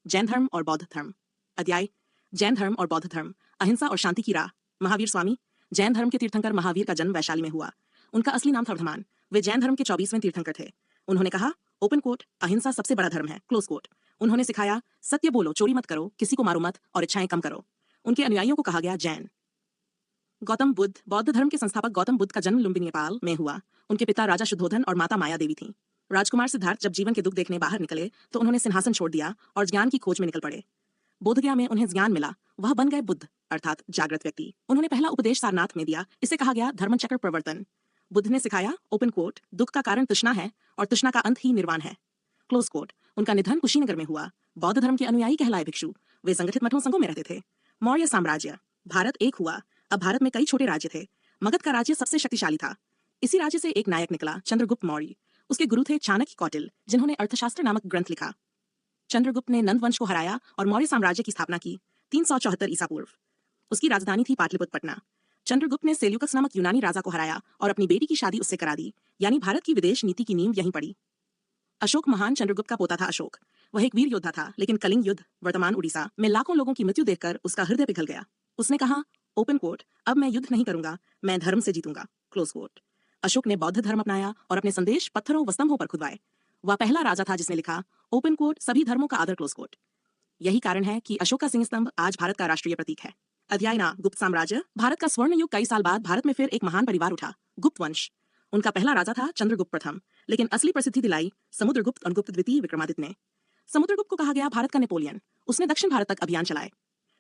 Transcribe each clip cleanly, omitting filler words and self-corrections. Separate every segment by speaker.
Speaker 1: जैन धर्म और बौद्ध धर्म। अध्याय जैन धर्म और बौद्ध धर्म, अहिंसा और शांति की राह। महावीर स्वामी। जैन धर्म के तीर्थंकर महावीर का जन्म वैशाली में हुआ। उनका असली नाम था वर्धमान। वे जैन धर्म के 24वें तीर्थंकर थे। उन्होंने कहा, ओपन कोट, अहिंसा सबसे बड़ा धर्म है, क्लोज कोट। उन्होंने सिखाया, सत्य बोलो, चोरी मत करो, किसी को मारो मत और इच्छाएं कम करो। उनके अनुयायियों को कहा गया जैन। गौतम बुद्ध। बौद्ध धर्म के संस्थापक गौतम बुद्ध का जन्म लुम्बिनी, नेपाल में हुआ। उनके पिता राजा शुद्धोधन और माता माया देवी थीं। राजकुमार सिद्धार्थ जब जीवन के दुख देखने बाहर निकले तो उन्होंने सिंहासन छोड़ दिया और ज्ञान की खोज में निकल पड़े। बोधगया में उन्हें ज्ञान मिला, वह बन गए बुद्ध अर्थात जागृत व्यक्ति। उन्होंने पहला उपदेश सारनाथ में दिया, इसे कहा गया धर्मचक्र प्रवर्तन। बुद्ध ने सिखाया, ओपन कोट, दुख का कारण तृष्णा है और तृष्णा का अंत ही निर्वाण है, क्लोज कोट। उनका निधन कुशीनगर में हुआ। बौद्ध धर्म के अनुयायी कहलाए भिक्षु। वे संगठित मठों संघों में रहते थे। मौर्य साम्राज्य। भारत एक हुआ। अब भारत में कई छोटे राज्य थे। मगध का राज्य सबसे शक्तिशाली था। इसी राज्य से एक नायक निकला, चंद्रगुप्त मौर्य। उसके गुरु थे चाणक्य, कौटिल्य, जिन्होंने अर्थशास्त्र नामक ग्रंथ लिखा। चंद्रगुप्त ने नंद वंश को हराया और मौर्य साम्राज्य की स्थापना की 374 ईसा पूर्व। उसकी राजधानी थी पाटलिपुत्र पटना। चंद्रगुप्त ने सेल्यूकस नामक यूनानी राजा को हराया और अपनी बेटी की शादी उससे करा दी, यानी भारत की विदेश नीति की नींव यहीं पड़ी। अशोक महान चंद्रगुप्त का पोता था अशोक। वह एक वीर योद्धा था, लेकिन कलिंग युद्ध, वर्तमान उड़ीसा में लाखों लोगों की मृत्यु देखकर उसका हृदय पिघल गया। उसने कहा, ओपन कोट, अब मैं युद्ध नहीं करूंगा, मैं धर्म से जीतूंगा, क्लोज कोट। अशोक ने बौद्ध धर्म अपनाया और अपने संदेश पत्थरों व स्तंभों पर खुदवाए। वह पहला राजा था जिसने लिखा, ओपन कोट, सभी धर्मों का आदर, क्लोज कोट। यही कारण है कि अशोक का सिंह स्तंभ आज भारत का राष्ट्रीय प्रतीक है। अध्याय ना, गुप्त साम्राज्य। भारत का स्वर्ण युग। कई साल बाद भारत में फिर एक महान परिवार उठा, गुप्त वंश। उनका पहला राजा था चंद्रगुप्त प्रथम, लेकिन असली प्रसिद्धि दिलाई समुद्रगुप्त और गुप्त द्वितीय विक्रमादित्य ने। समुद्रगुप्त को कहा गया भारत का नेपोलियन। उसने दक्षिण भारत तक अभियान चलाए।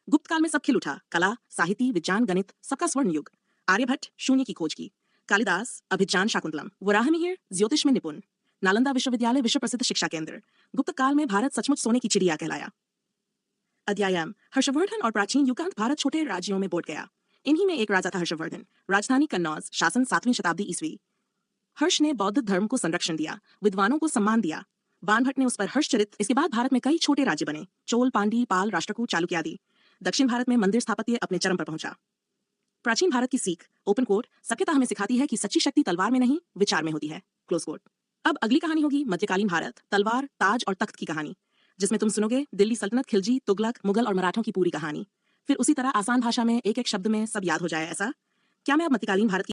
Speaker 1: गुप्त काल में सब खिल उठा, कला, साहित्य, विज्ञान, गणित, सबका स्वर्ण युग। आर्यभट्ट शून्य की खोज की। कालिदास, अभिज्ञान शाकुंतलम। वराहमिहिर ज्योतिष में निपुण। नालंदा विश्वविद्यालय विश्व प्रसिद्ध शिक्षा केंद्र। गुप्त काल में भारत सचमुच सोने की चिड़िया कहलाया। अध्यायम हर्षवर्धन और प्राचीन युग का अंत। भारत छोटे राज्यों में बंट गया। इन्हीं में एक राजा था हर्षवर्धन। राजधानी कन्नौज, शासन 7वीं शताब्दी ईस्वी। हर्ष ने बौद्ध धर्म को संरक्षण दिया, विद्वानों को सम्मान दिया। बाणभट्ट ने उस पर हर्षचरित। इसके बाद भारत में कई छोटे राज्य बने, चोल, पांडी, पाल, राष्ट्रकूट, चालुक्य आदि। दक्षिण भारत में मंदिर स्थापत्य अपने चरम पर पहुंचा। प्राचीन भारत की सीख, ओपन कोट, सभ्यता हमें सिखाती है कि सच्ची शक्ति तलवार में नहीं, विचार में होती है, क्लोज कोट। अब अगली कहानी होगी मध्यकालीन भारत, तलवार, ताज और तख्त की कहानी, जिसमें तुम सुनोगे दिल्ली सल्तनत, खिलजी, तुगलक, मुगल और मराठों की पूरी कहानी। फिर उसी तरह आसान भाषा में एक एक शब्द में सब याद हो जाए, ऐसा। क्या मैं अब मध्यकालीन भारत की